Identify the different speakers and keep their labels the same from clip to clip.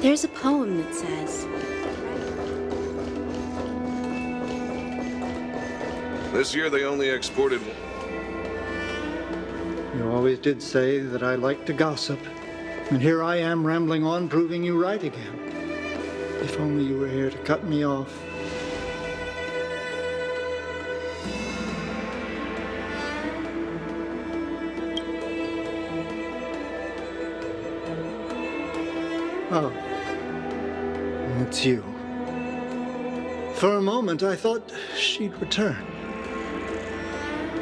Speaker 1: There's a poem that says,
Speaker 2: This year they only exported...
Speaker 3: You always did say that I like to gossip. And here I am rambling on, proving you right again. If only you were here to cut me off. Oh, it's you. For a moment, I thought she'd return.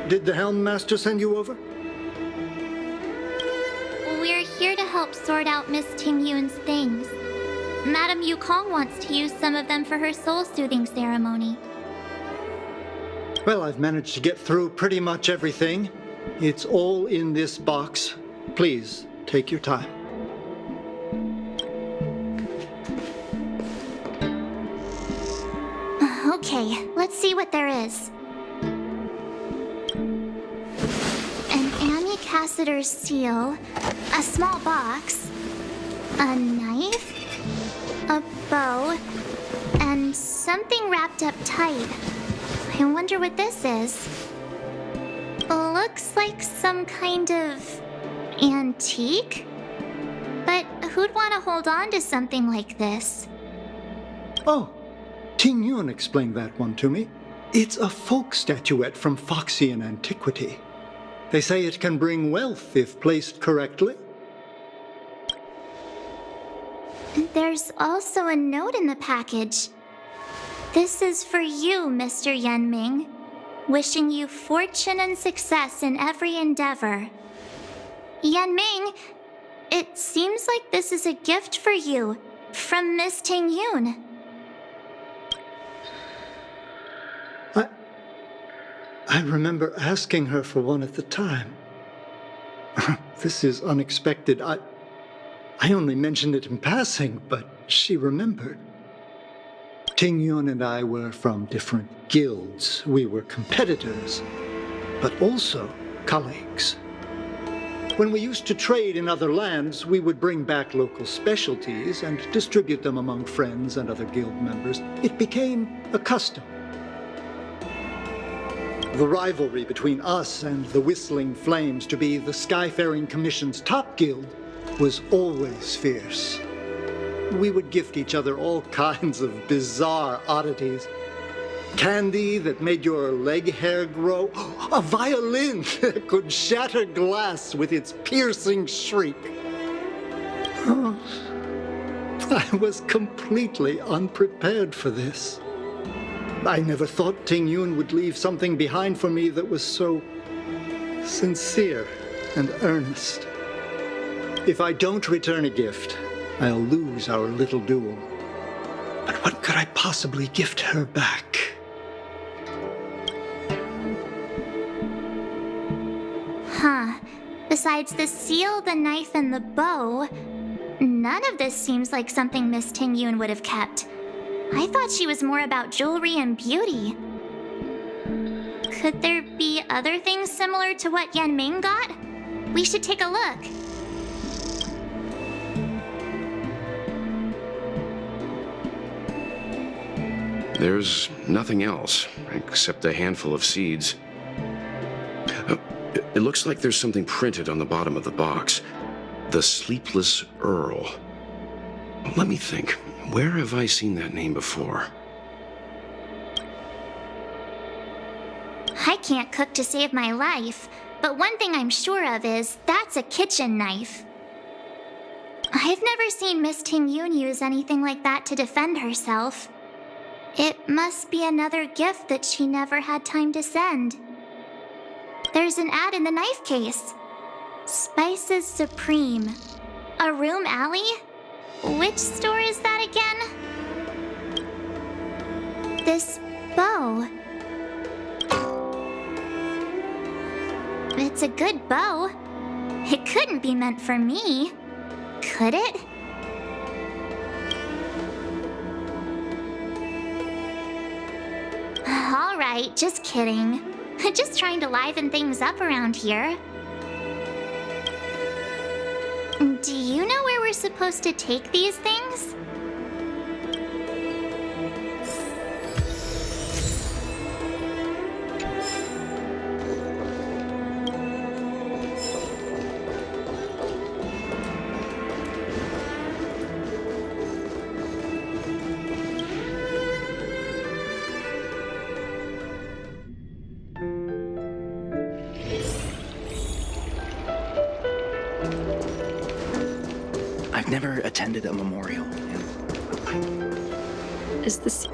Speaker 3: Did the Helm Master send you over?
Speaker 4: We're here to help sort out Miss Ting-Yun's things. Madame Yukong wants to use some of them for her soul-soothing ceremony.
Speaker 3: Well, I've managed to get through pretty much everything. It's all in this box. Please, take your time.
Speaker 4: Okay, let's see what there is. An Amicassator's seal, a small box, a knife, a bow, and something wrapped up tight. I wonder what this is. Looks like some kind of antique? But who'd want to hold on to something like this?
Speaker 3: Oh, Ting Yun explained that one to me. It's a folk statuette from Foxian antiquity. They say it can bring wealth if placed correctly.
Speaker 4: There's also a note in the package. This is for you, Mr. Yenming. Wishing you fortune and success in every endeavor. Yenming, it seems like this is a gift for you from Miss Ting-Yun.
Speaker 3: I remember asking her for one at the time. This is unexpected. I only mentioned it in passing, but she remembered. Ting Yun and I were from different guilds. We were competitors, but also colleagues. When we used to trade in other lands, we would bring back local specialties and distribute them among friends and other guild members. It became a custom. The rivalry between us and the Whistling Flames to be the Skyfaring Commission's top guild was always fierce. We would gift each other all kinds of bizarre oddities. Candy that made your leg hair grow. A violin that could shatter glass with its piercing shriek. Oh, I was completely unprepared for this. I never thought Ting Yun would leave something behind for me that was so sincere and earnest. If I don't return a gift, I'll lose our little duel. But what could I possibly gift her back?
Speaker 4: Huh. Besides the seal, the knife, and the bow, none of this seems like something Miss Ting-Yun would have kept. I thought she was more about jewelry and beauty. Could there be other things similar to what Yenming got? We should take a look.
Speaker 5: There's nothing else, except a handful of seeds. It looks like there's something printed on the bottom of the box. The Sleepless Earl. Let me think. Where have I seen that name before?
Speaker 4: I can't cook to save my life, but one thing I'm sure of is that's a kitchen knife. I've never seen Miss Ting-Yun use anything like that to defend herself. It must be another gift that she never had time to send. There's an ad in the knife case. Spices Supreme. A room alley? Which store is that again? This bow. It's a good bow. It couldn't be meant for me, could it? All right, just kidding. Just trying to liven things up around here. Do you know where we're we're supposed to take these things?
Speaker 6: I've never attended a memorial.
Speaker 1: Is this...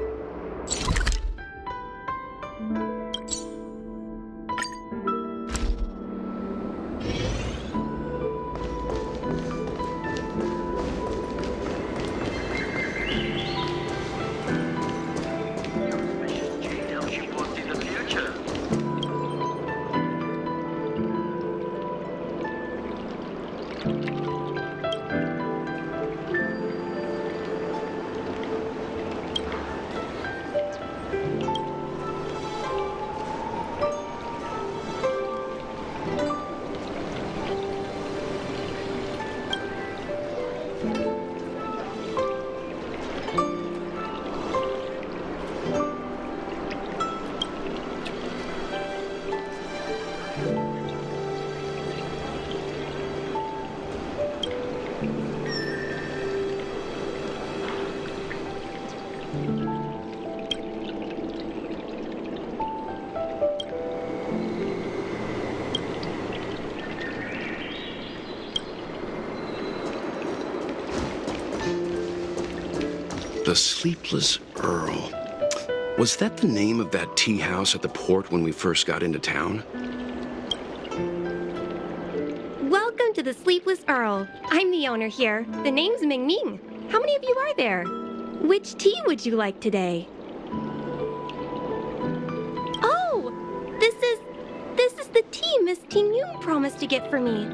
Speaker 5: The Sleepless Earl. Was that the name of that tea house at the port when we first got into town?
Speaker 7: Welcome to the Sleepless Earl. I'm the owner here. The name's Ming Ming. How many of you are there? Which tea would you like today? Oh, this is the tea Miss Ting Yun promised to get for me.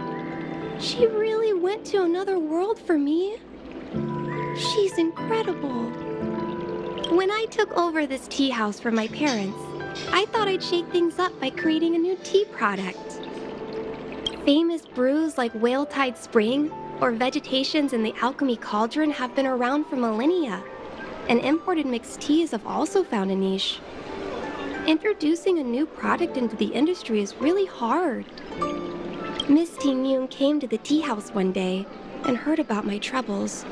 Speaker 7: She really went to another world for me. She's incredible. When I took over this tea house from my parents, I thought I'd shake things up by creating a new tea product. Famous brews like Whale Tide Spring or Vegetations in the Alchemy Cauldron have been around for millennia, and imported mixed teas have also found a niche. Introducing a new product into the industry is really hard. Miss Ting Yun came to the tea house one day and heard about my troubles.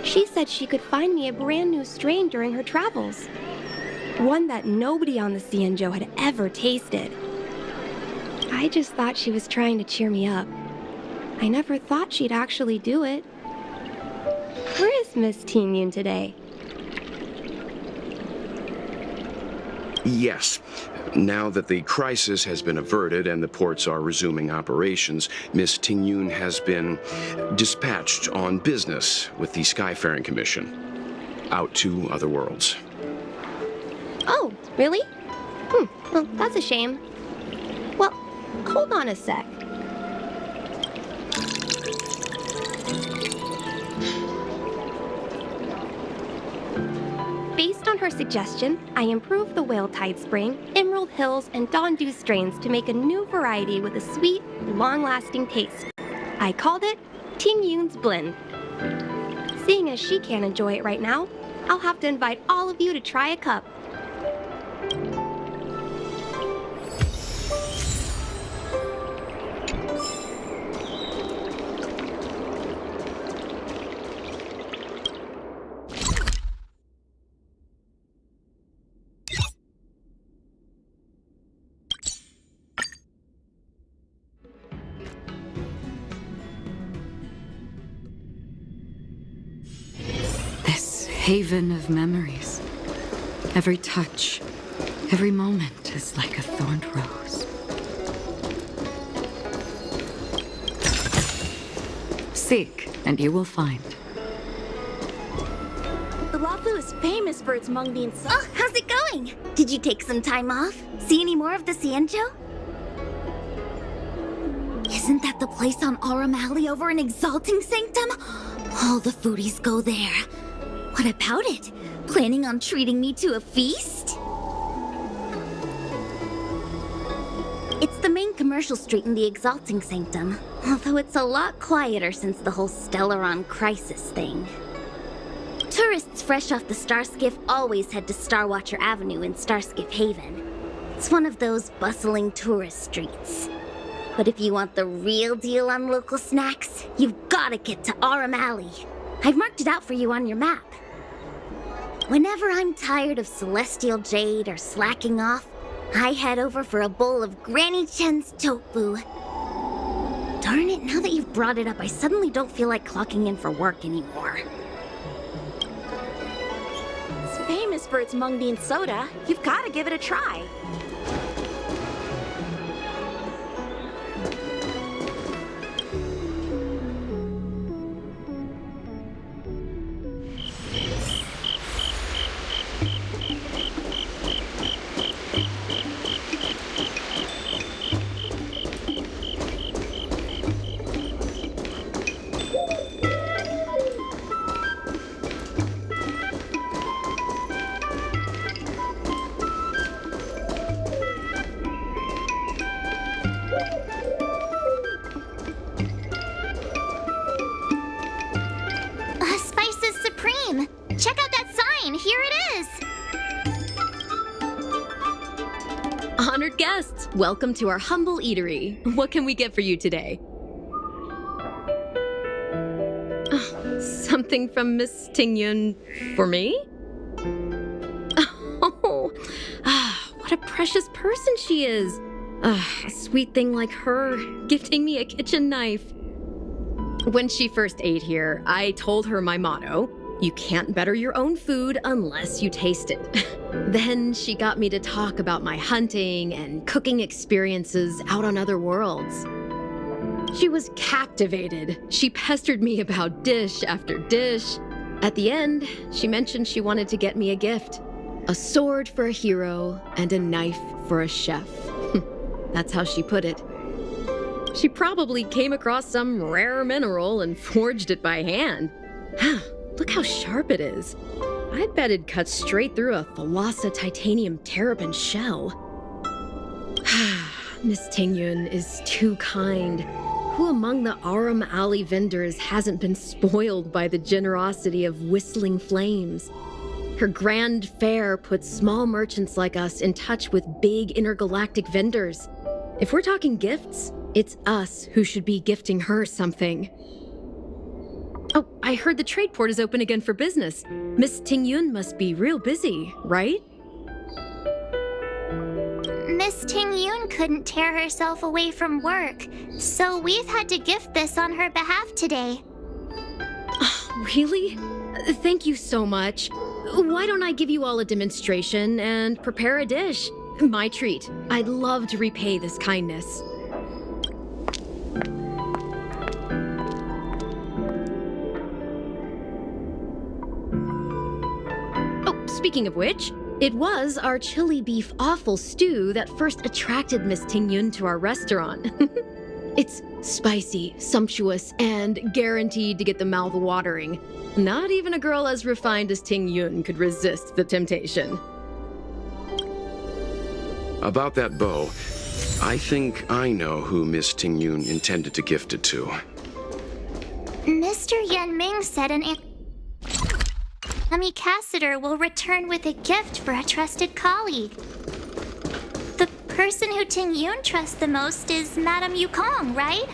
Speaker 7: She said she could find me a brand new strain during her travels, one that nobody on the Xianzhou had ever tasted. I just thought she was trying to cheer me up. I never thought she'd actually do it. Where is Miss Ting Yun today?
Speaker 5: Yes. Now that the crisis has been averted and the ports are resuming operations, Miss Ting Yun has been dispatched on business with the Skyfaring Commission out to other worlds.
Speaker 7: Oh, really? Well, that's a shame. Well, hold on a sec. Based on her suggestion, I improved the Whale Tide Spring, Emerald Hills, and Dawn Dew strains to make a new variety with a sweet, long-lasting taste. I called it Ting Yun's Blend. Seeing as she can't enjoy it right now, I'll have to invite all of you to try a cup.
Speaker 1: Haven of memories. Every touch, every moment is like a thorned rose. Seek, and you will find.
Speaker 8: The Luofu is famous for its mung bean sauce. Oh, how's it going? Did you take some time off? See any more of the Xianzhou? Isn't that the place on Aurum Alley over in Exalting Sanctum? All the foodies go there. What about it? Planning on treating me to a feast? It's the main commercial commercial street in the Exalting Sanctum, although it's a lot quieter since the whole Stellaron crisis thing. Tourists fresh off the Starskiff always head to Starwatcher Avenue in Starskiff Haven. It's one of those bustling tourist streets. But if you want the real deal on local snacks, you've gotta get to Aurum Alley. I've marked it out for you on your map. Whenever I'm tired of Celestial Jade or slacking off, I head over for a bowl of Granny Chen's tofu. Darn it, now that you've brought it up, I suddenly don't feel like clocking in for work anymore.
Speaker 9: It's famous for its mung bean soda. You've got to give it a try.
Speaker 4: Spices Supreme! Check out that sign! Here it is!
Speaker 10: Honored guests, welcome to our humble eatery. What can we get for you today? Something from Miss Tingyun for me? Oh, what a precious person she is. A sweet thing like her, gifting me a kitchen knife. When she first ate here, I told her my motto: you can't better your own food unless you taste it. Then she got me to talk about my hunting and cooking experiences out on other worlds. She was captivated. She pestered me about dish after dish. At the end, she mentioned she wanted to get me a gift: a sword for a hero and a knife for a chef. That's how she put it. She probably came across some rare mineral and forged it by hand. Look how sharp it is. I bet it cuts straight through a Thalassa titanium terrapin shell. Miss Tingyun is too kind. Who among the Aurum Alley vendors hasn't been spoiled by the generosity of Whistling Flames? Her grand fare puts small merchants like us in touch with big intergalactic vendors. If we're talking gifts, it's us who should be gifting her something. Oh, I heard the trade port is open again for business. Miss Tingyun must be real busy, right?
Speaker 4: Miss Tingyun couldn't tear herself away from work, so we've had to gift this on her behalf today.
Speaker 10: Really? Thank you so much. Why don't I give you all a demonstration and prepare a dish? My treat. I'd love to repay this kindness. Speaking of which, it was our chili beef offal stew that first attracted Miss Tingyun to our restaurant. It's spicy, sumptuous, and guaranteed to get the mouth watering. Not even a girl as refined as Tingyun could resist the temptation.
Speaker 5: About that bow, I think I know who Miss Tingyun intended to gift it to.
Speaker 4: Mr. Yan Ming said an ambassador will return with a gift for a trusted colleague. The person who Tingyun trusts the most is Madame Yukong, right?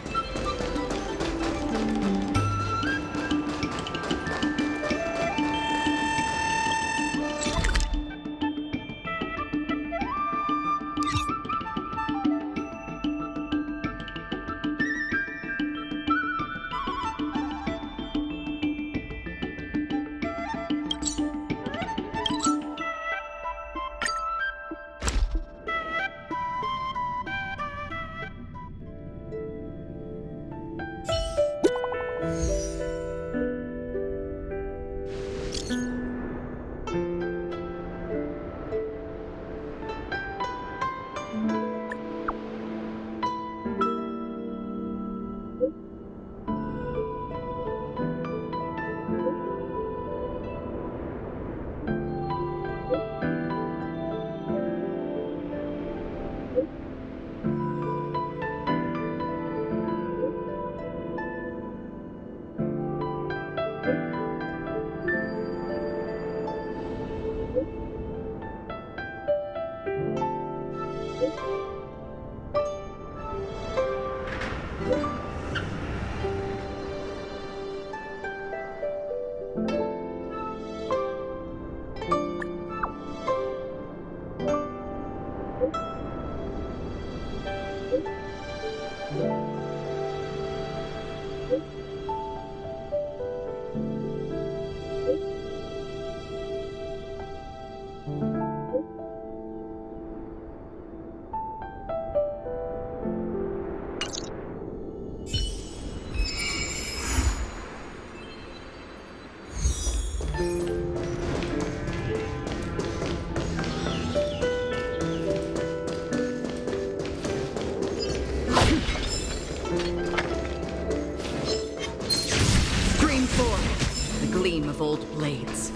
Speaker 1: Stream forth the gleam of old blades.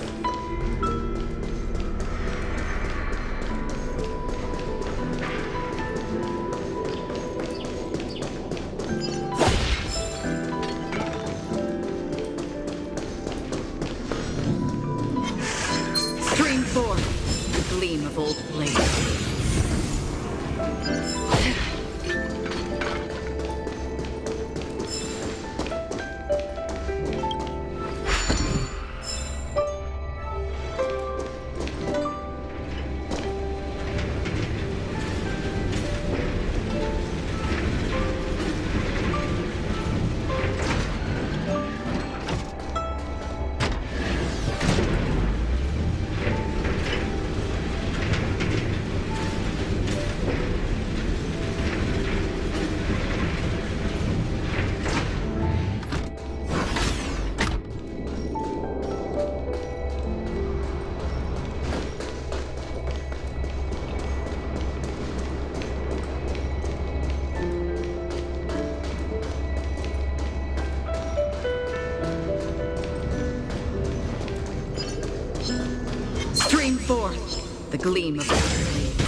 Speaker 1: Stream forth the gleam of old blades. Stream forth the gleam of old blades.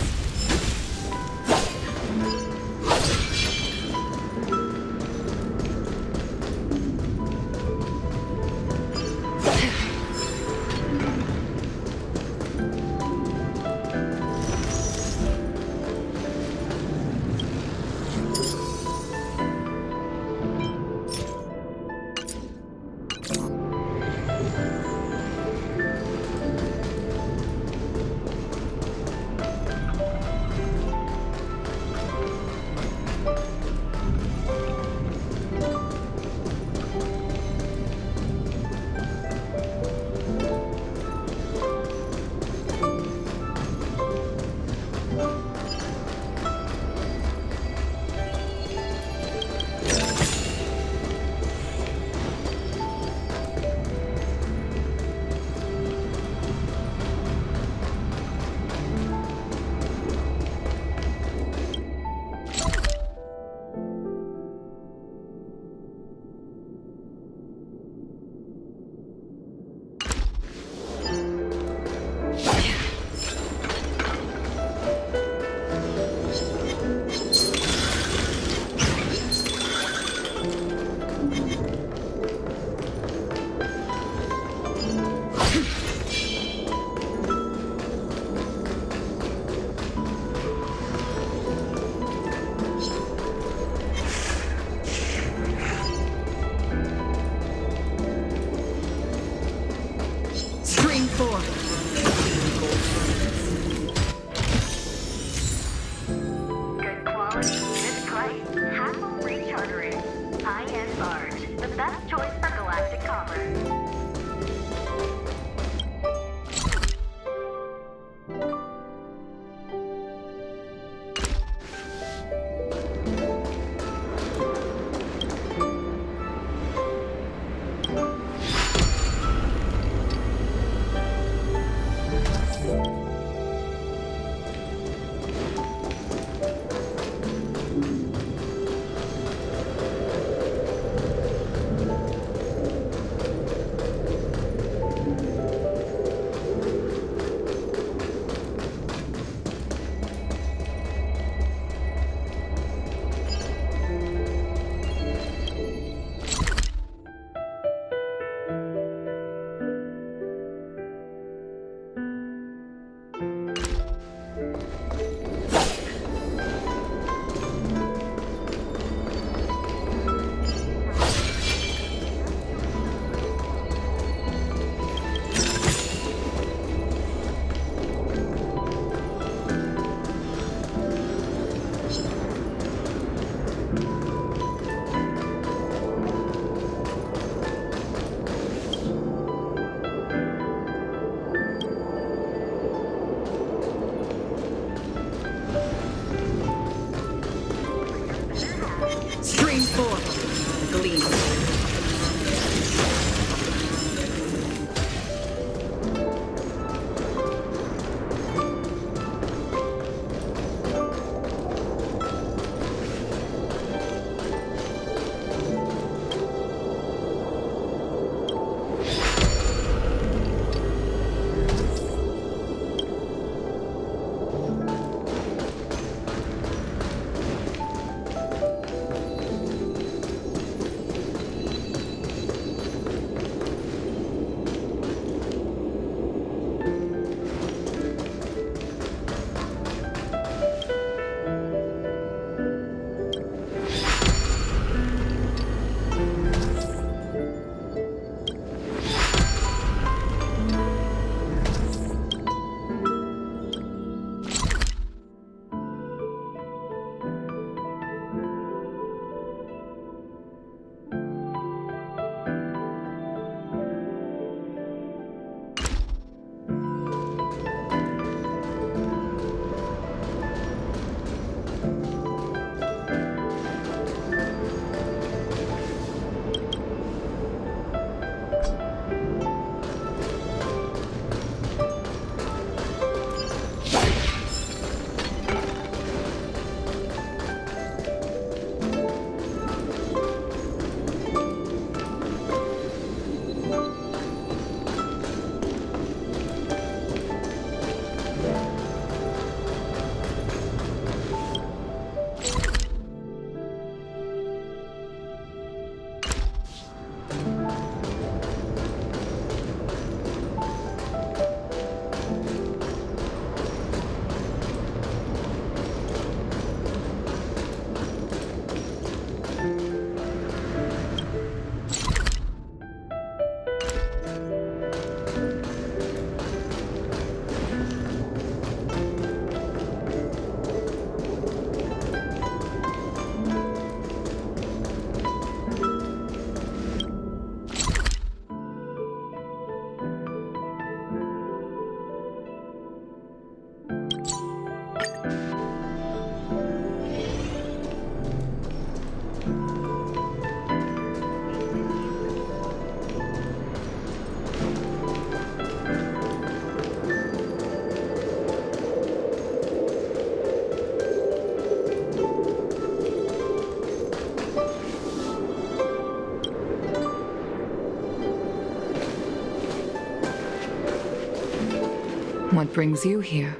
Speaker 1: What brings you here?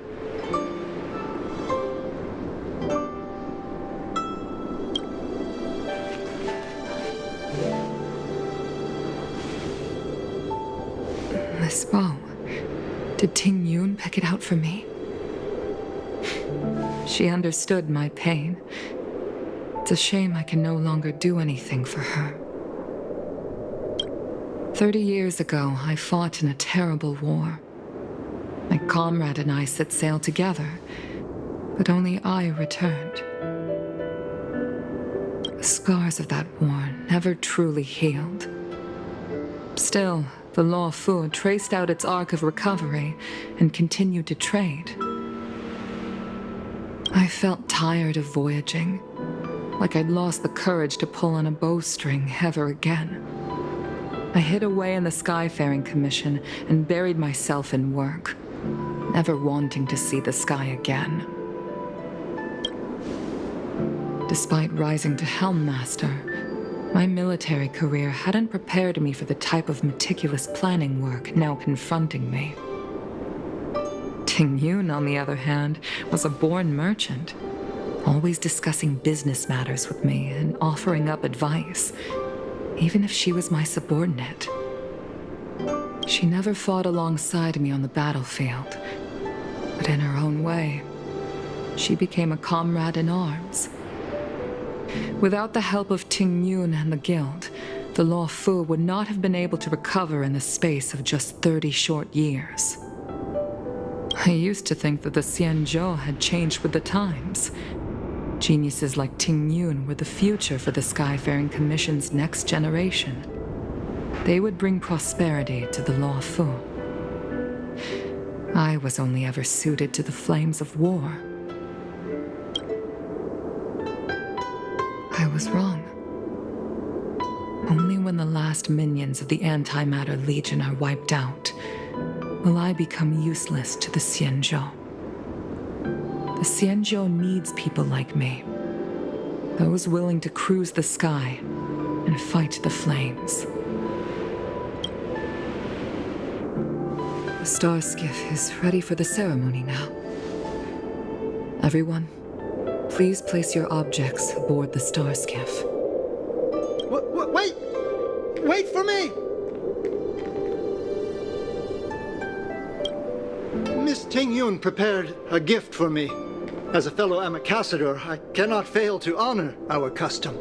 Speaker 1: This bow. Did Ting Yun pick it out for me? She understood my pain. It's a shame I can no longer do anything for her. 30 years ago, I fought in a terrible war. My comrade and I set sail together, but only I returned. The scars of that war never truly healed. Still, the Law Fu traced out its arc of recovery and continued to trade. I felt tired of voyaging, like I'd lost the courage to pull on a bowstring ever again. I hid away in the Skyfaring Commission and buried myself in work, never wanting to see the sky again. Despite rising to Helm Master, my military career hadn't prepared me for the type of meticulous planning work now confronting me. Ting Yun, on the other hand, was a born merchant, always discussing business matters with me and offering up advice, even if she was my subordinate. She never fought alongside me on the battlefield, but in her own way, she became a comrade in arms. Without the help of Ting Yun and the Guild, the Law Fu would not have been able to recover in the space of just 30 short years. I used to think that the Xianzhou had changed with the times. Geniuses like Ting Yun were the future for the Skyfaring Commission's next generation. They would bring prosperity to the Law Fu. I was only ever suited to the flames of war. I was wrong. Only when the last minions of the Antimatter Legion are wiped out will I become useless to the Xianzhou. The Xianzhou needs people like me, those willing to cruise the sky and fight the flames. The star skiff is ready for the ceremony now. Everyone, please place your objects aboard the star skiff.
Speaker 3: Wait! Wait for me! Miss Ting Yun prepared a gift for me. As a fellow ambassador, I cannot fail to honor our custom.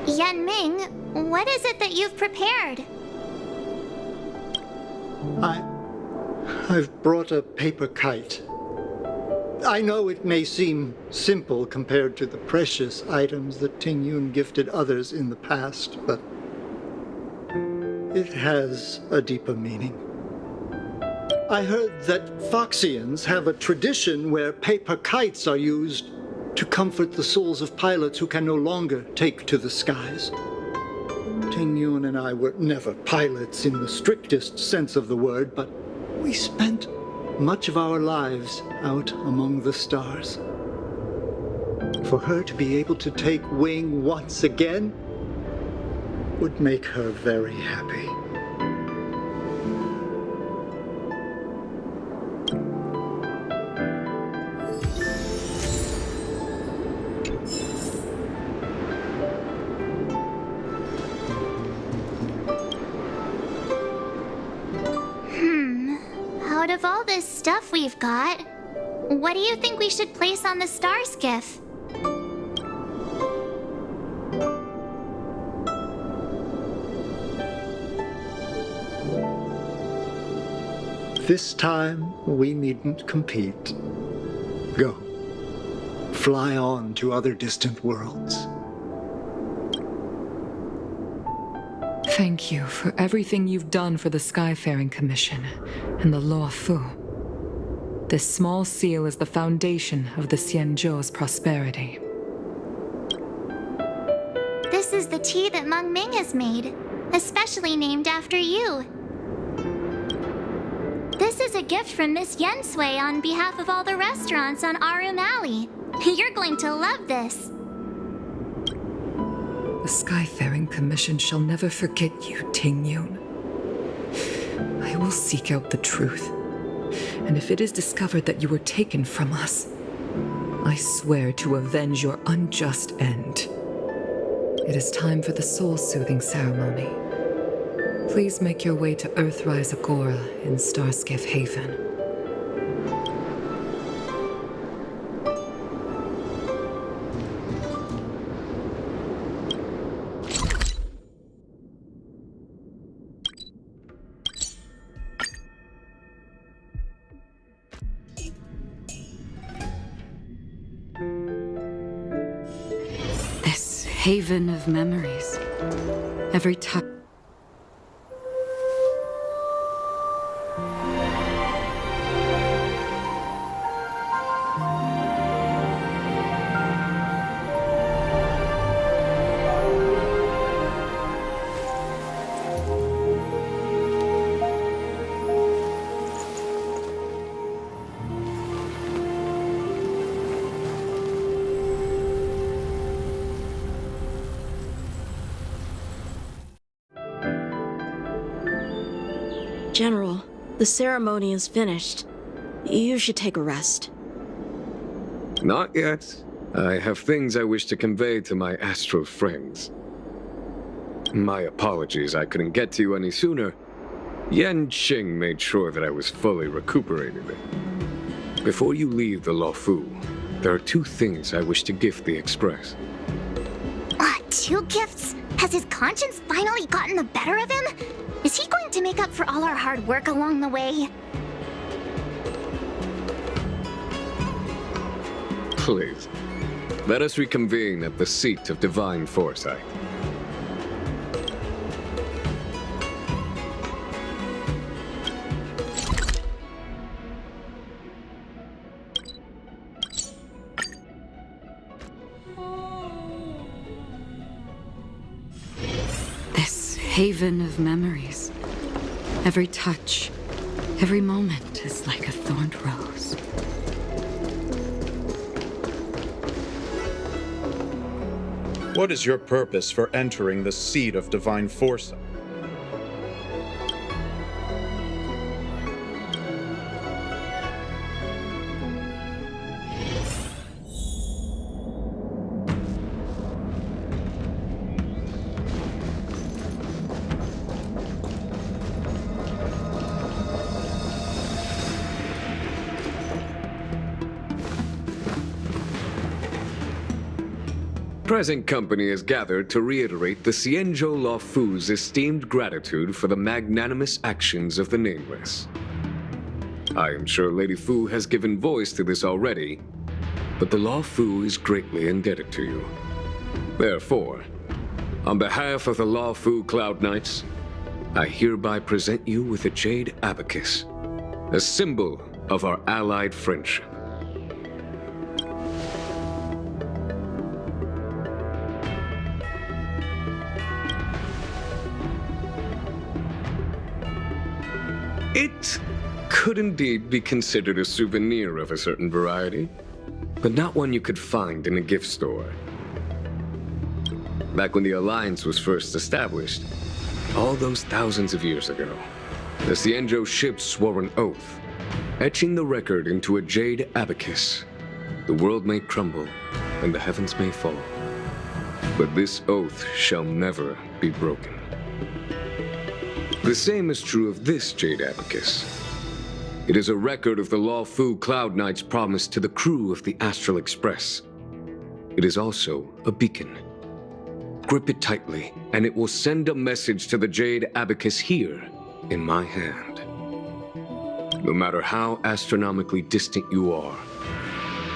Speaker 4: Yan Ming, what is it that you've prepared?
Speaker 3: I've brought a paper kite. I know it may seem simple compared to the precious items that Ting Yun gifted others in the past, but it has a deeper meaning. I heard that Foxians have a tradition where paper kites are used to comfort the souls of pilots who can no longer take to the skies. Ting Yun and I were never pilots in the strictest sense of the word, but we spent much of our lives out among the stars. For her to be able to take wing once again would make her very happy.
Speaker 4: Out of all this stuff we've got, what do you think we should place on the star skiff?
Speaker 3: This time, we needn't compete. Go. Fly on to other distant worlds.
Speaker 1: Thank you for everything you've done for the Skyfaring Commission and the Law Fu. This small seal is the foundation of the Xianzhou's prosperity.
Speaker 4: This is the tea that Meng Ming has made, especially named after you. This is a gift from Miss Yen Sui on behalf of all the restaurants on Arum Alley. You're going to love this.
Speaker 1: The The Skyfaring Commission shall never forget you, Ting Yun. I will seek out the truth, and if it is discovered that you were taken from us, I swear to avenge your unjust end. It is time for the soul-soothing ceremony. Please make your way to Earthrise Agora in Starskiff Haven. This haven of memories. Every touch.
Speaker 9: General, the ceremony is finished. You should take a rest.
Speaker 11: Not yet. I have things I wish to convey to my astral friends. My apologies I couldn't get to you any sooner. Yan Qing made sure that I was fully recuperated. Before you leave the Luofu, there are 2 things I wish to gift the Express.
Speaker 4: 2 gifts? Has his conscience finally gotten the better of him? Is he going to make up for all our hard work along the way?
Speaker 11: Please, let us reconvene at the seat of divine foresight.
Speaker 1: Haven of memories. Every touch, every moment is like a thorned rose.
Speaker 12: What is your purpose for entering the seat of divine foresight?
Speaker 11: Present company is gathered to reiterate the Xianzhou Luofu's esteemed gratitude for the magnanimous actions of the Nameless. I am sure Lady Fu has given voice to this already, but the Luofu is greatly indebted to you. Therefore, on behalf of the Luofu Cloud Knights, I hereby present you with a Jade Abacus, a symbol of our allied friendship. It could indeed be considered a souvenir of a certain variety, but not one you could find in a gift store. Back when the Alliance was first established, all those thousands of years ago, the Xianzhou ships swore an oath, etching the record into a jade abacus. The world may crumble, and the heavens may fall, but this oath shall never be broken. The same is true of this jade abacus. It is a record of the Luofu Cloud Knight's promise to the crew of the Astral Express. It is also a beacon. Grip it tightly, and it will send a message to the jade abacus here in my hand. No matter how astronomically distant you are,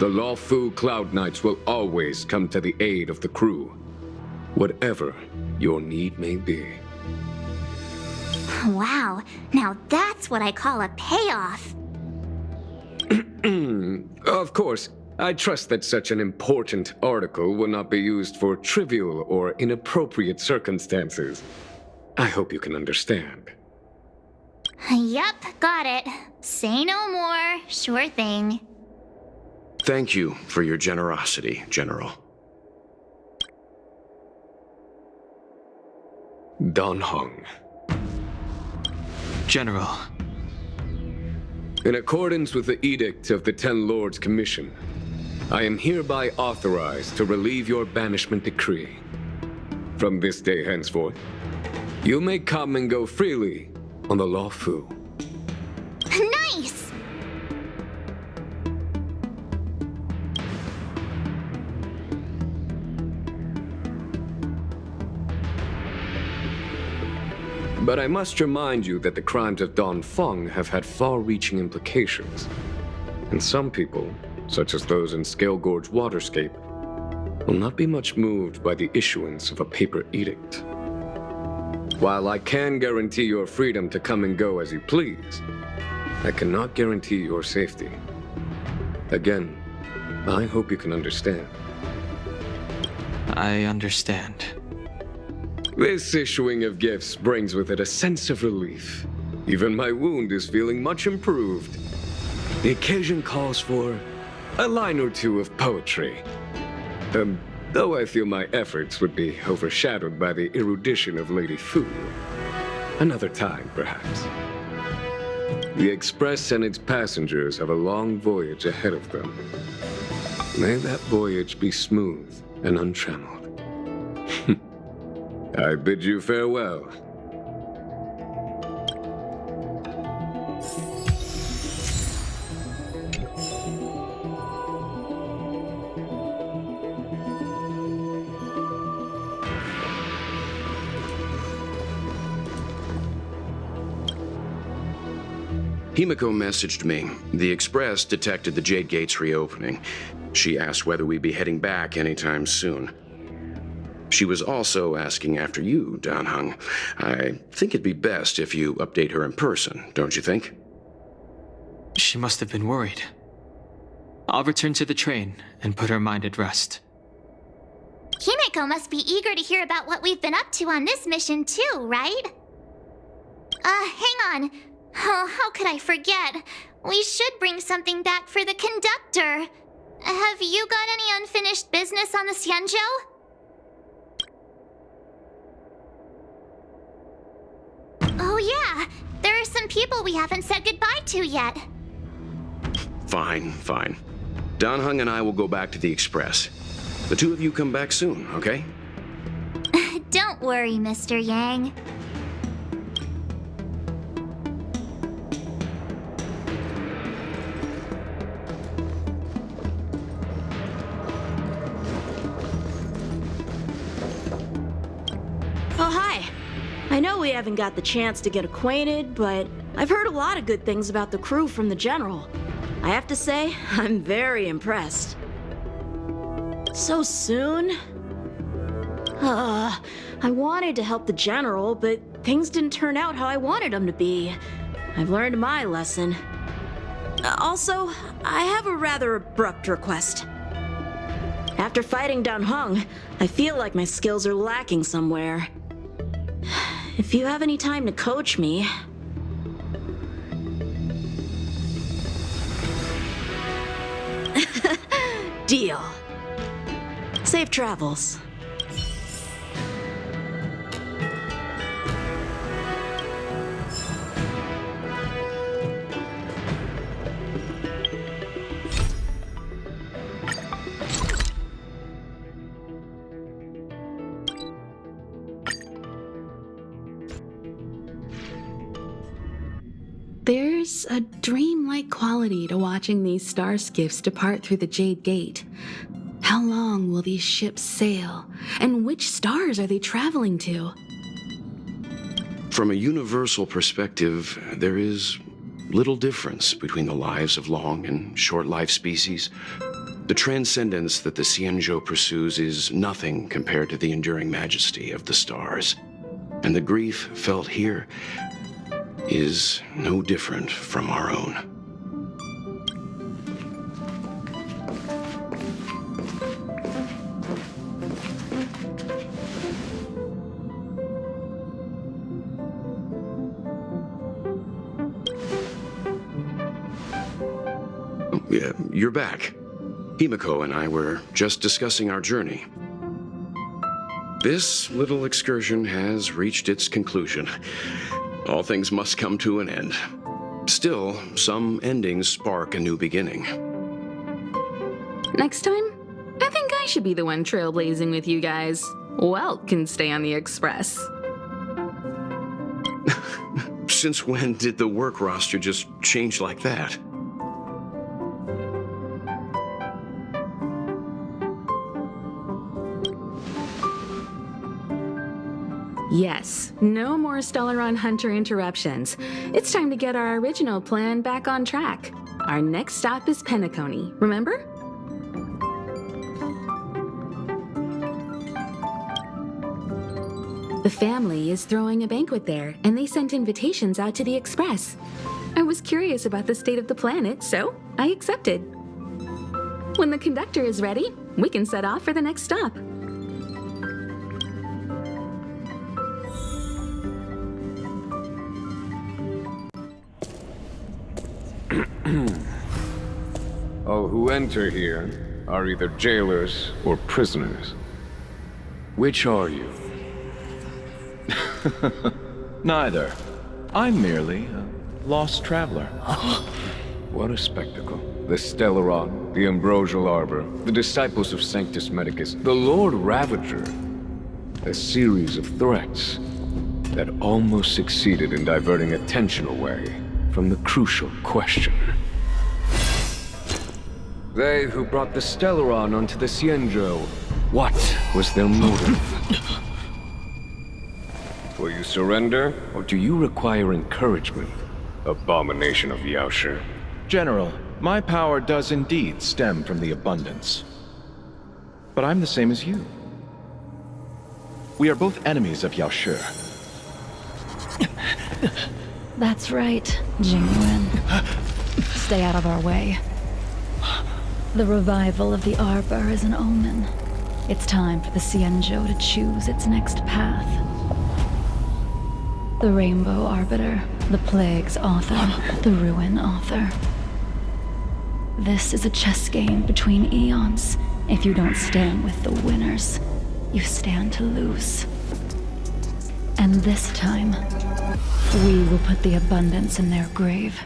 Speaker 11: the Luofu Cloud Knights will always come to the aid of the crew, whatever your need may be.
Speaker 4: Wow, now that's what I call a payoff.
Speaker 11: Of course, I trust that such an important article will not be used for trivial or inappropriate circumstances. I hope you can understand.
Speaker 4: Yep, got it. Say no more. Sure thing.
Speaker 5: Thank you for your generosity, General.
Speaker 11: Dan Heng.
Speaker 13: General.
Speaker 11: In accordance with the Edict of the Ten Lords Commission, I am hereby authorized to relieve your banishment decree. From this day henceforth, you may come and go freely on the Law Fu.
Speaker 4: Nice!
Speaker 11: But I must remind you that the crimes of Dan Feng have had far-reaching implications. And some people, such as those in Scale Gorge Waterscape, will not be much moved by the issuance of a paper edict. While I can guarantee your freedom to come and go as you please, I cannot guarantee your safety. Again, I hope you can understand.
Speaker 13: I understand.
Speaker 11: This issuing of gifts brings with it a sense of relief. Even my wound is feeling much improved. The occasion calls for a line or two of poetry. Though I feel my efforts would be overshadowed by the erudition of Lady Fu. Another time, perhaps. The Express and its passengers have a long voyage ahead of them. May that voyage be smooth and untrammeled. I bid you farewell.
Speaker 5: Himiko messaged me. The Express detected the Jade Gates reopening. She asked whether we'd be heading back anytime soon. She was also asking after you, Dan Heng. I think it'd be best if you update her in person, don't you think?
Speaker 13: She must have been worried. I'll return to the train and put her mind at rest.
Speaker 4: Himiko must be eager to hear about what we've been up to on this mission too, right? Hang on. Oh, how could I forget? We should bring something back for the conductor. Have you got any unfinished business on the Xianzhou? Oh yeah, there are some people we haven't said goodbye to yet.
Speaker 5: Fine. Dan Heng and I will go back to the Express. The two of you come back soon, okay?
Speaker 4: Don't worry, Mr. Yang.
Speaker 9: Oh, hi. I know we haven't got the chance to get acquainted, but I've heard a lot of good things about the crew from the General. I have to say, I'm very impressed. So soon? I wanted to help the General, but things didn't turn out how I wanted them to be. I've learned my lesson. Also, I have a rather abrupt request. After fighting Dan Heng, I feel like my skills are lacking somewhere. If you have any time to coach me... Deal. Safe travels.
Speaker 14: There's a dreamlike quality to watching these star skiffs depart through the Jade Gate. How long will these ships sail? And which stars are they traveling to?
Speaker 5: From a universal perspective, there is little difference between the lives of long and short-life species. The transcendence that the Xianzhou pursues is nothing compared to the enduring majesty of the stars. And the grief felt here is no different from our own. Yeah, you're back. Himiko and I were just discussing our journey. This little excursion has reached its conclusion. All things must come to an end. Still, some endings spark a new beginning.
Speaker 14: Next time, I think I should be the one trailblazing with you guys. Welt can stay on the Express.
Speaker 5: Since when did the work roster just change like that?
Speaker 14: Yes, no more Stellaron Hunter interruptions. It's time to get our original plan back on track. Our next stop is Penacony, remember? The family is throwing a banquet there, and they sent invitations out to the Express. I was curious about the state of the planet, so I accepted. When the conductor is ready, we can set off for the next stop.
Speaker 11: All who enter here are either jailers or prisoners. Which are you?
Speaker 12: Neither. I'm merely a lost traveler.
Speaker 11: What a spectacle. The Stellaron, the Ambrosial Arbor, the disciples of Sanctus Medicus, the Lord Ravager. A series of threats that almost succeeded in diverting attention away from the crucial question. They who brought the Stellaron onto the Cienjo, what was their motive? Will you surrender, or do you require encouragement, abomination of Yaoshi?
Speaker 12: General, my power does indeed stem from the abundance. But I'm the same as you. We are both enemies of Yaoshi.
Speaker 15: That's right, Jingyuan. Stay out of our way. The revival of the Arbor is an omen. It's time for the Cienjo to choose its next path. The Rainbow Arbiter, the Plague's author, the Ruin author. This is a chess game between eons. If you don't stand with the winners, you stand to lose. And this time, we will put the abundance in their grave.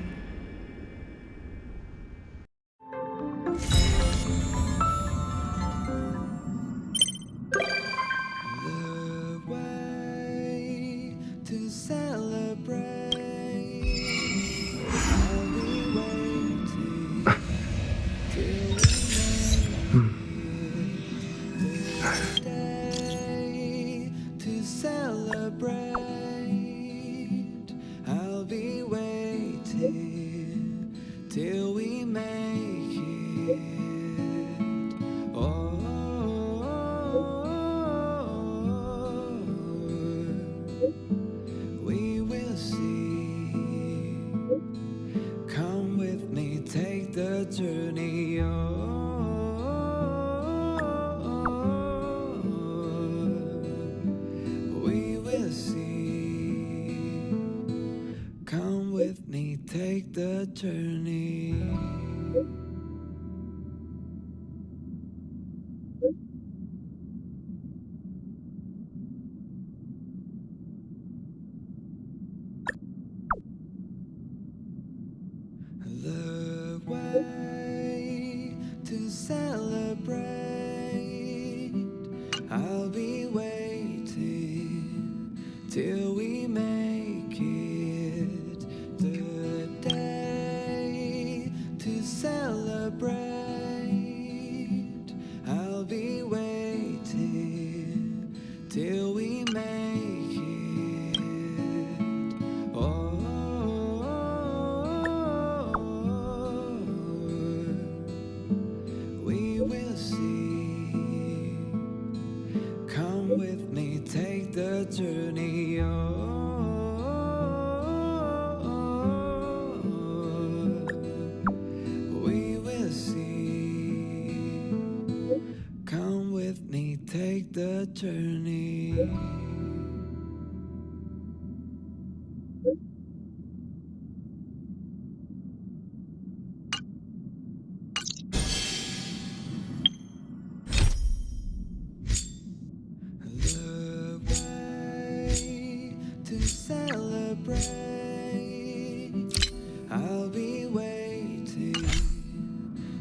Speaker 16: I'll be waiting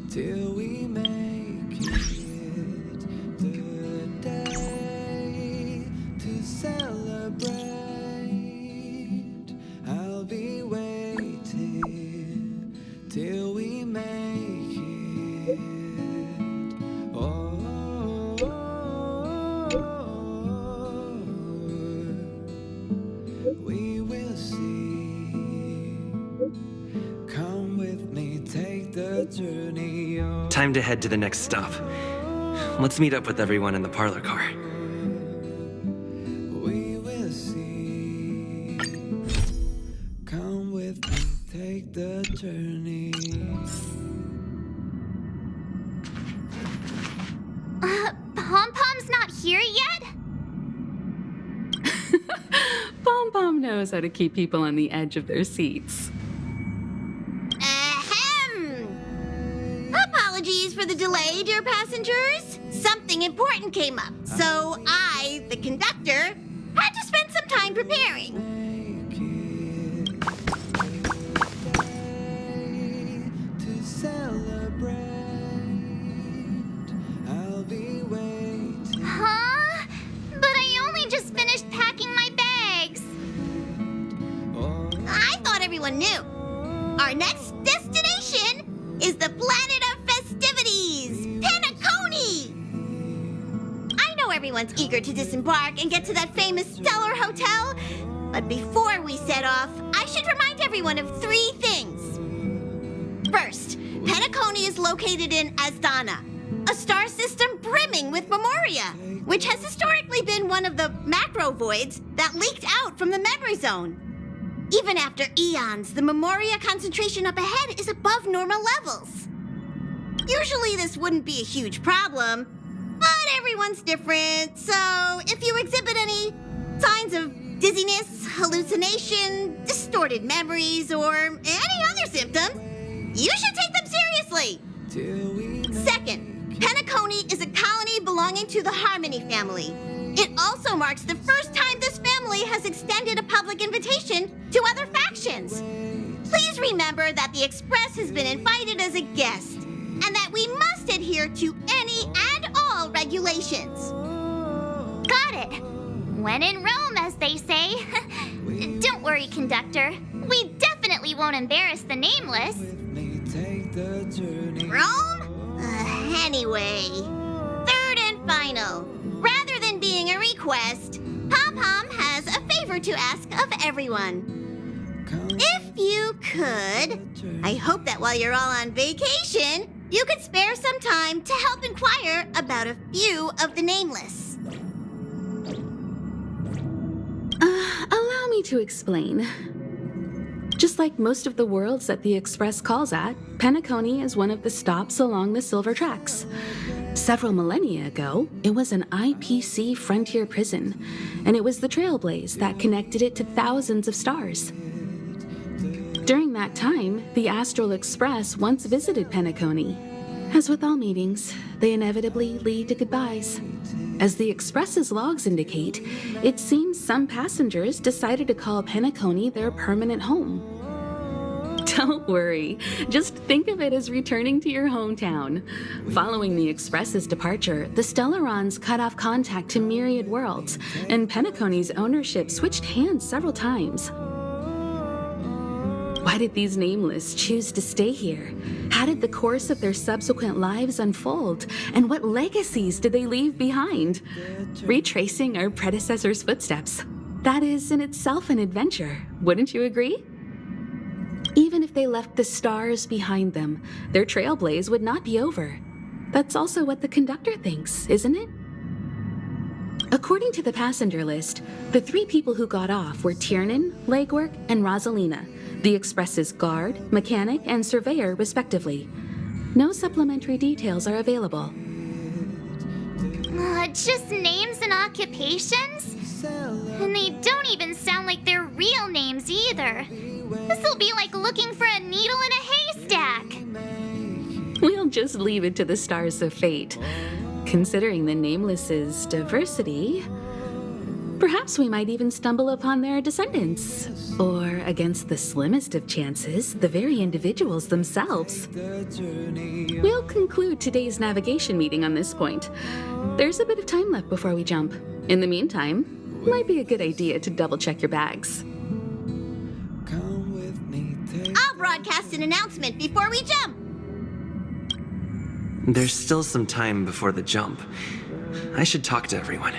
Speaker 16: till we make it the day to celebrate. I'll be waiting till we make it. Oh, we will see. Come with me, take the journey.
Speaker 17: Time to head to the next stop. Let's meet up with everyone in the parlor car.
Speaker 16: We will see. Come with me, take the journey.
Speaker 4: Pom-Pom's not here yet?
Speaker 14: Pom Pom knows how to keep people on the edge of their seats.
Speaker 18: Apologies for the delay, dear passengers. Something important came up, so I, the conductor, had to spend some time preparing.
Speaker 16: To celebrate, I'll be waiting.
Speaker 4: Huh? But I only just finished packing my bags.
Speaker 18: I thought everyone knew. Our next destination is the planet of festivities, Penacony! I know everyone's eager to disembark and get to that famous Stellar Hotel, but before we set off, I should remind everyone of 3 things. First, Penacony is located in Asdana, a star system brimming with Memoria, which has historically been one of the macro voids that leaked out from the memory zone. Even after eons, the Memoria concentration up ahead is above normal levels. Usually this wouldn't be a huge problem, but everyone's different, so if you exhibit any signs of dizziness, hallucination, distorted memories, or any other symptoms, you should take them seriously. Second, Penacony is a colony belonging to the Harmony family. It also marks the first time this family has extended a public invitation to other factions. Please remember that the Express has been invited as a guest, and that we must adhere to any and all regulations.
Speaker 4: Got it. When in Rome, as they say. Don't worry, conductor. We definitely won't embarrass the nameless.
Speaker 18: Rome? Anyway, third and final. Rather than being a request, Pom-Pom has a favor to ask of everyone. If you could, I hope that while you're all on vacation, you could spare some time to help inquire about a few of the nameless.
Speaker 14: Allow me to explain. Just like most of the worlds that the Express calls at, Penacony is one of the stops along the Silver Tracks. Several millennia ago, it was an IPC frontier prison, and it was the Trailblaze that connected it to thousands of stars. During that time, the Astral Express once visited Penacony. As with all meetings, they inevitably lead to goodbyes. As the Express's logs indicate, it seems some passengers decided to call Penacony their permanent home. Don't worry, just think of it as returning to your hometown. Following the Express's departure, the Stellarons cut off contact to myriad worlds, and Penacony's ownership switched hands several times. Why did these nameless choose to stay here? How did the course of their subsequent lives unfold? And what legacies did they leave behind? Retracing our predecessors' footsteps. That is in itself an adventure, wouldn't you agree? Even if they left the stars behind them, their trailblaze would not be over. That's also what the conductor thinks, isn't it? According to the passenger list, the 3 people who got off were Tiernan, Legwork, and Rosalina, the Express's guard, mechanic, and surveyor, respectively. No supplementary details are available.
Speaker 4: Just names and occupations? And they don't even sound like their real names either. This'll be like looking for a needle in a haystack.
Speaker 14: We'll just leave it to the stars of fate. Considering the Nameless's diversity, Perhaps we might even stumble upon their descendants. Or, against the slimmest of chances, the very individuals themselves. We'll conclude today's navigation meeting on this point. There's a bit of time left before we jump. In the meantime, might be a good idea to double-check your bags.
Speaker 18: I'll broadcast an announcement before we jump.
Speaker 17: There's still some time before the jump. I should talk to everyone.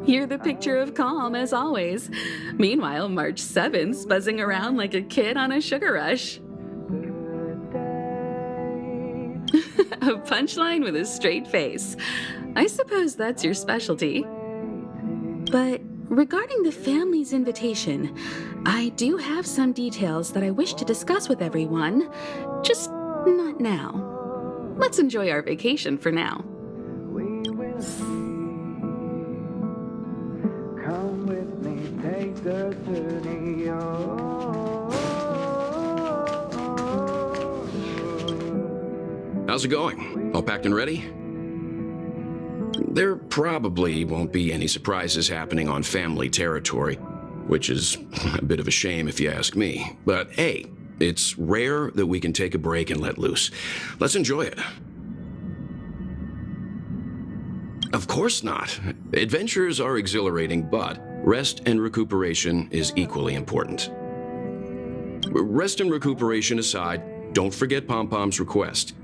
Speaker 14: You're the picture of calm, as always. Meanwhile, March 7th's buzzing around like a kid on a sugar rush. A punchline with a straight face. I suppose that's your specialty. But regarding the family's invitation, I do have some details that I wish to discuss with everyone, just not now. Let's enjoy our vacation for now.
Speaker 16: Come with me, take the journey.
Speaker 5: How's it going? All packed and ready? There probably won't be any surprises happening on family territory, which is a bit of a shame if you ask me. But hey, it's rare that we can take a break and let loose. Let's enjoy it. Of course not. Adventures are exhilarating, but rest and recuperation is equally important. Rest and recuperation aside, don't forget Pom-Pom's request.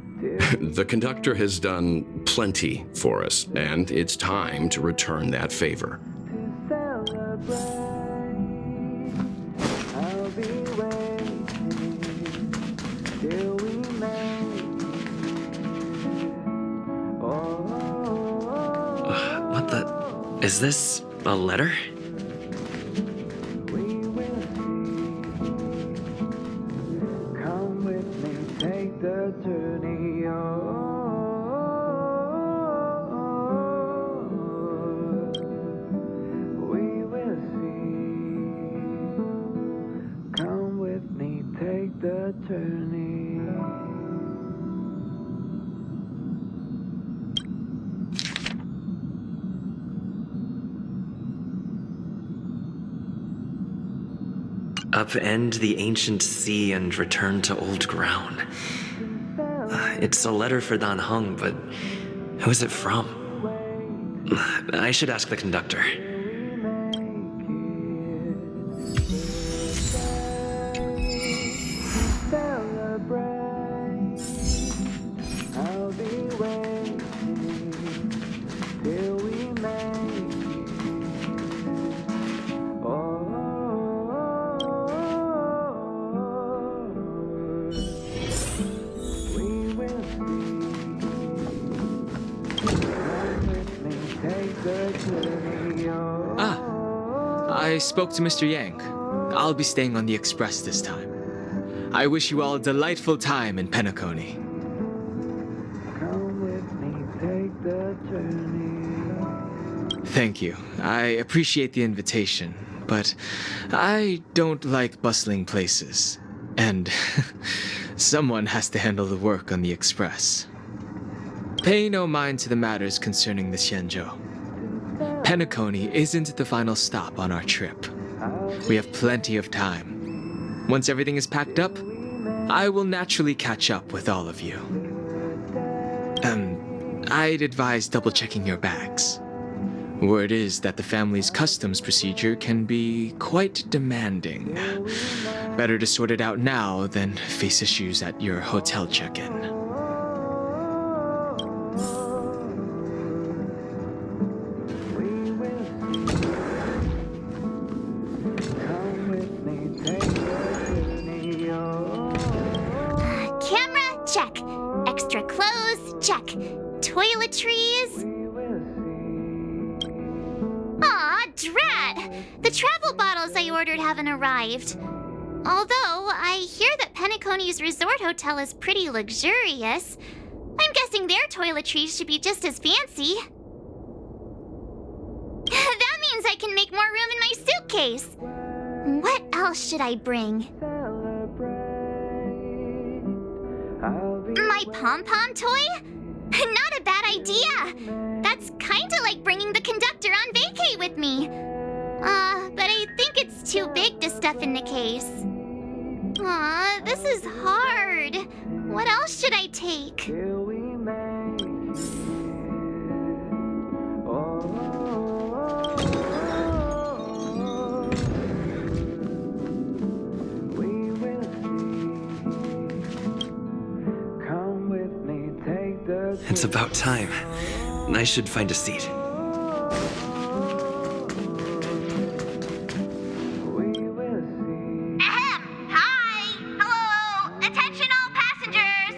Speaker 5: The conductor has done plenty for us, and it's time to return that favor.
Speaker 17: What the? Is this a letter?
Speaker 16: Come with me, take the journey. We will see. Come with me, take the journey.
Speaker 17: Upend the ancient sea and return to old ground. It's a letter for Dan Heng, but who is it from? I should ask the conductor.
Speaker 16: I'll be waiting till we make
Speaker 13: I spoke to Mr. Yang. I'll be staying on the express this time. I wish you all a delightful time in Penacony.
Speaker 16: Come with me, take the journey.
Speaker 13: Thank you. I appreciate the invitation, but I don't like bustling places. And someone has to handle the work on the express. Pay no mind to the matters concerning the Xianzhou. Penacony isn't the final stop on our trip. We have plenty of time. Once everything is packed up, I will naturally catch up with all of you. I'd advise double-checking your bags. Word is that the family's customs procedure can be quite demanding. Better to sort it out now than face issues at your hotel check-in.
Speaker 4: Camera, check. Extra clothes, check. Toiletries. Aw, drat! The travel bottles I ordered haven't arrived. Although, I hear that Penacony's resort hotel is pretty luxurious. I'm guessing their toiletries should be just as fancy. That means I can make more room in my suitcase. What else should I bring? My pom-pom toy? Not a bad idea! That's kinda like bringing the conductor on vacay with me. But I think it's too big to stuff in the case. Aw, this is hard. What else should I take?
Speaker 17: It's about time. I should find a seat.
Speaker 18: Ahem! Hi! Hello! Attention all passengers!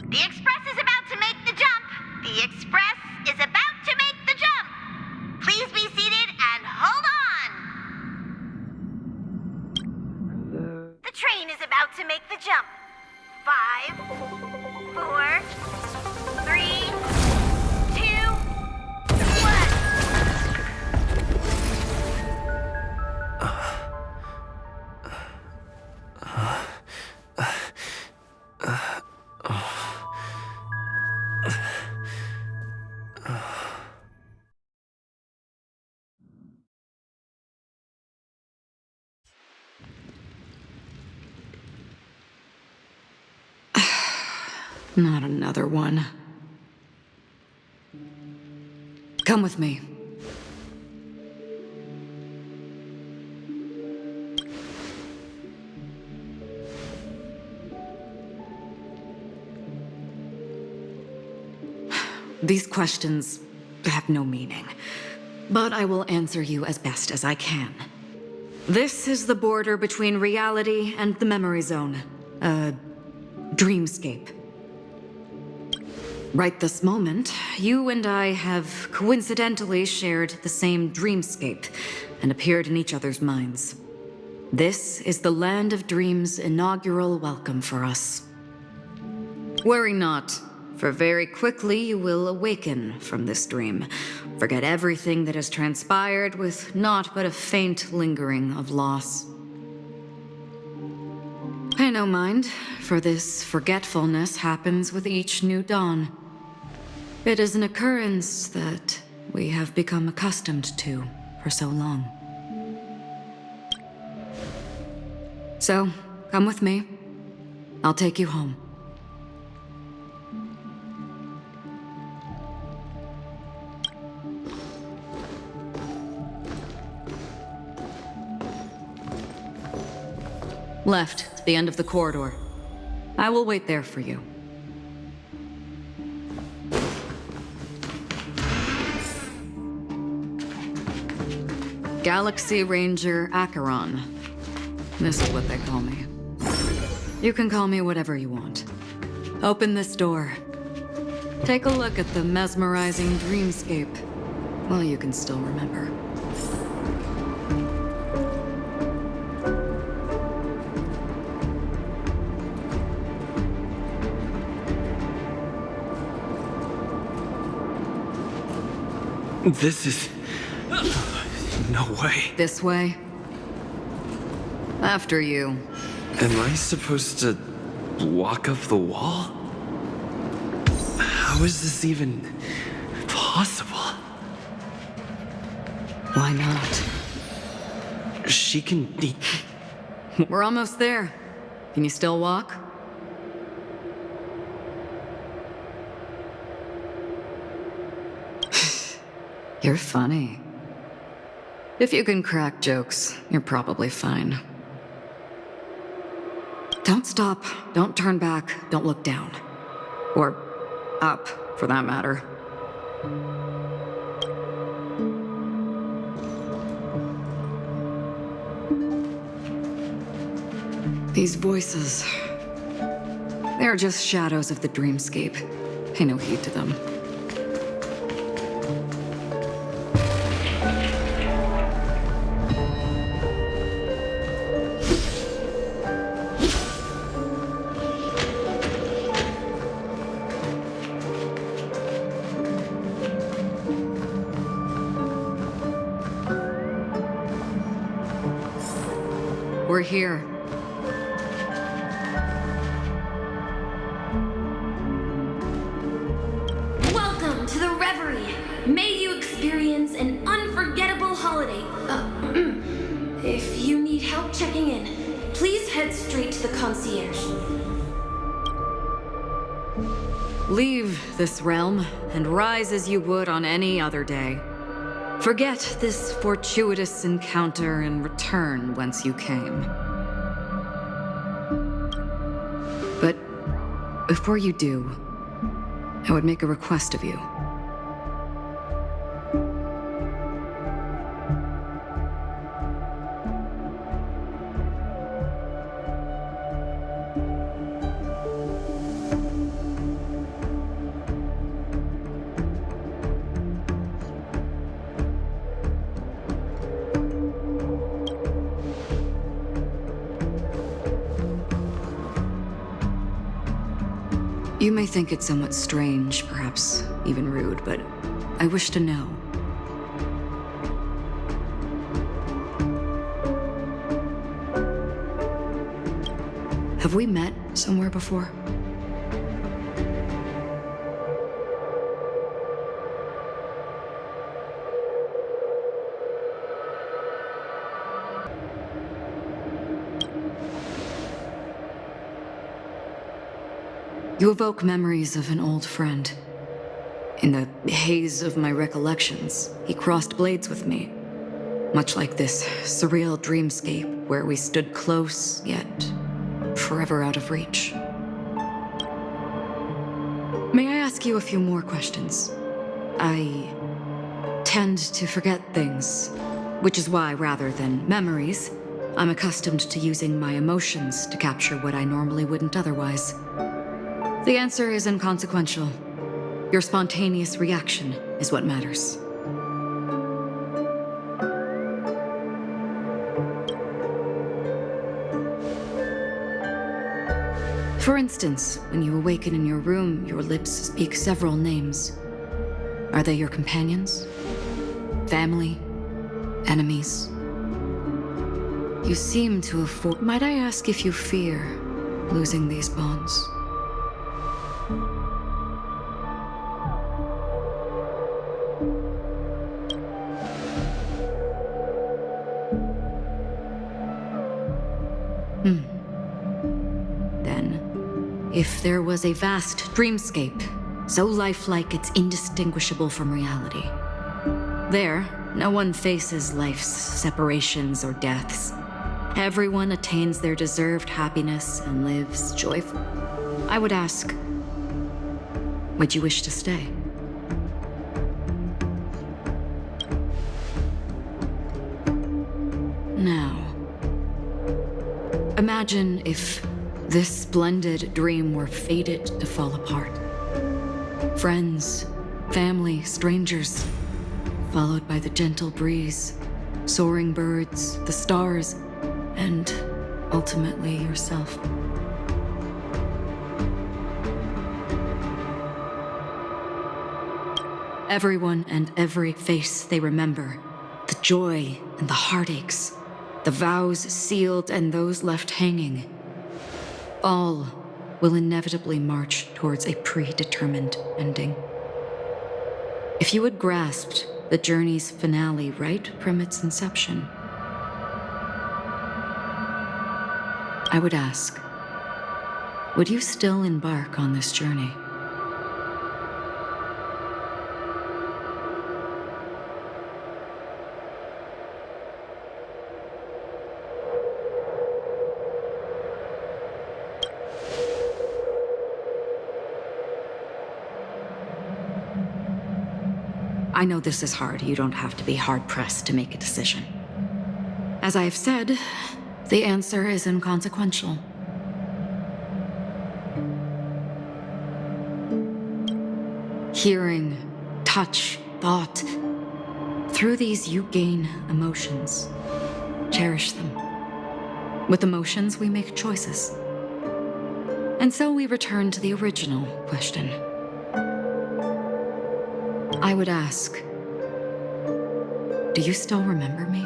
Speaker 18: The express is about to make the jump! The express is about to make the jump! Please be seated and hold on! The train is about to make the jump. 5, 4, 3, 2,
Speaker 1: Not another one. Come with me. These questions have no meaning, but I will answer you as best as I can. This is the border between reality and the memory zone, a dreamscape. Right this moment, you and I have coincidentally shared the same dreamscape and appeared in each other's minds. This is the Land of Dreams' inaugural welcome for us. Worry not, for very quickly you will awaken from this dream, forget everything that has transpired with naught but a faint lingering of loss. Pay no mind, for this forgetfulness happens with each new dawn. It is an occurrence that we have become accustomed to for so long. So, come with me. I'll take you home. Left, to the end of the corridor. I will wait there for you. Galaxy Ranger Acheron. This is what they call me. You can call me whatever you want. Open this door. Take a look at the mesmerizing dreamscape while you can still remember.
Speaker 17: This is... no way.
Speaker 1: This way? After you.
Speaker 17: Am I supposed to walk up the wall? How is this even possible?
Speaker 1: Why not?
Speaker 17: She can...
Speaker 1: We're almost there. Can you still walk? You're funny. If you can crack jokes, you're probably fine. Don't stop, don't turn back, don't look down. Or up, for that matter. These voices, they're just shadows of the dreamscape. Pay no heed to them. We're here.
Speaker 19: May you experience an unforgettable holiday. If you need help checking in, please head straight to the concierge.
Speaker 20: Leave this realm and rise as you would on any other day. Forget this fortuitous encounter and return whence you came. But before you do, I would make a request of you. You may think it somewhat strange, perhaps even rude, but I wish to know. Have we met somewhere before? You evoke memories of an old friend. In the haze of my recollections, he crossed blades with me. Much like this surreal dreamscape where we stood close, yet forever out of reach. May I ask you a few more questions? I tend to forget things, which is why, rather than memories, I'm accustomed to using my emotions to capture what I normally wouldn't otherwise. The answer is inconsequential. Your spontaneous reaction is what matters. For instance, when you awaken in your room, your lips speak several names. Are they your companions? Family? Enemies? You seem to have Might I ask if you fear losing these bonds? If there was a vast dreamscape, so lifelike it's indistinguishable from reality. There, no one faces life's separations or deaths. Everyone attains their deserved happiness and lives joyful. I would ask, would you wish to stay? Now, imagine if this splendid dream were fated to fall apart. Friends, family, strangers, followed by the gentle breeze, soaring birds, the stars, and ultimately yourself. Everyone and every face they remember, the joy and the heartaches, the vows sealed and those left hanging, all will inevitably march towards a predetermined ending. If you had grasped the journey's finale right from its inception, I would ask, would you still embark on this journey? I know this is hard. You don't have to be hard-pressed to make a decision. As I have said, the answer is inconsequential. Hearing, touch, thought. Through these you gain emotions. Cherish them. With emotions, we make choices. And so we return to the original question. I would ask, do you still remember me?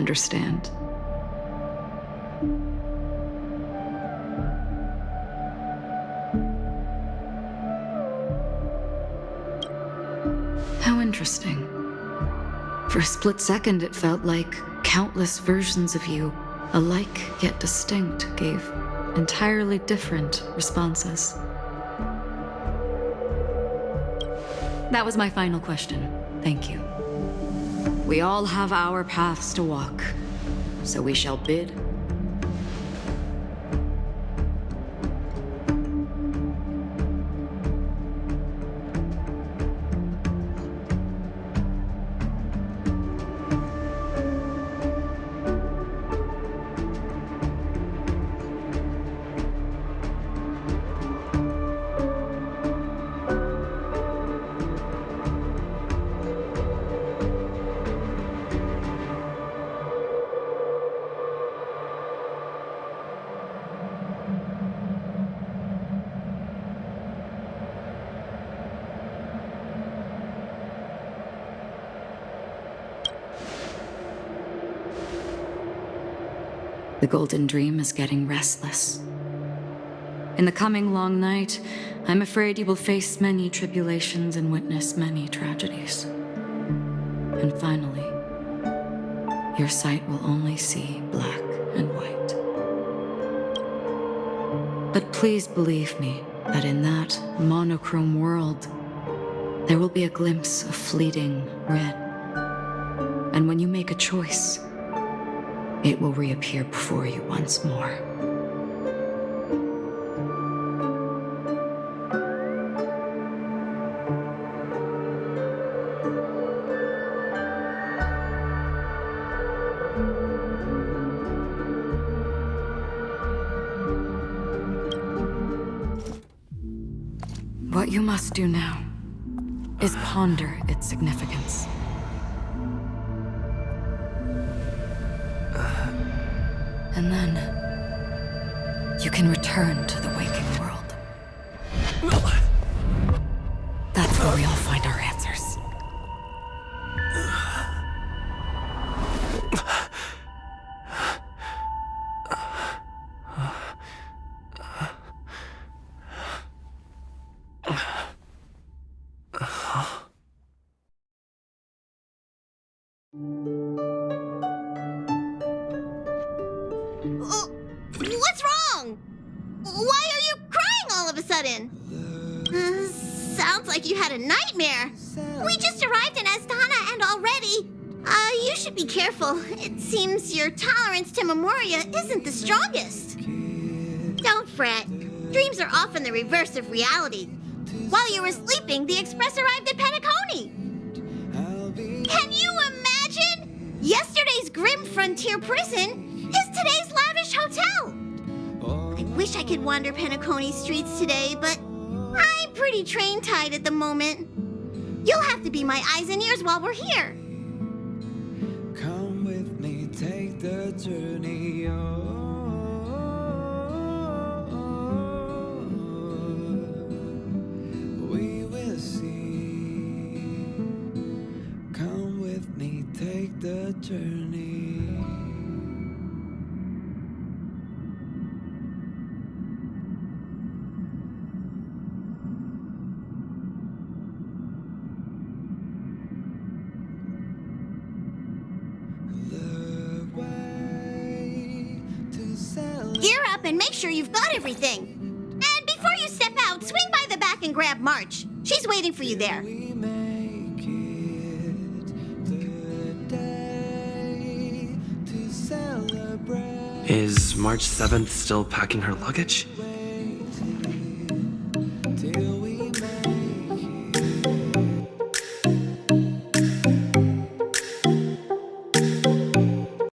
Speaker 20: understand. How interesting. For a split second, it felt like countless versions of you, alike yet distinct, gave entirely different responses. That was my final question. Thank you. We all have our paths to walk, so we shall bid. The Golden Dream is getting restless. In the coming long night, I'm afraid you will face many tribulations and witness many tragedies. And finally, your sight will only see black and white. But please believe me that in that monochrome world, there will be a glimpse of fleeting red. And when you make a choice, it will reappear before you once more. What you must do now is ponder its significance. And then, you can return to the waking world. That's where we all find our answers.
Speaker 18: What's wrong? Why are you crying all of a sudden? Sounds like you had a nightmare. We just arrived in Astana and already... you should be careful. It seems your tolerance to Memoria isn't the strongest. Don't fret. Dreams are often the reverse of reality. While you were sleeping, the express arrived at Penacony. Can you imagine? Yesterday's grim frontier prison is today's lavish hotel. I wish I could wander Penacony streets today, but I'm pretty train-tied at the moment. You'll have to be my eyes and ears while we're here.
Speaker 16: Come with me, take the journey we will see. Come with me, take the journey.
Speaker 18: Gear up and make sure you've got everything. And before you step out, swing by the back and grab March. She's waiting for you there.
Speaker 17: Is March 7th still packing her luggage?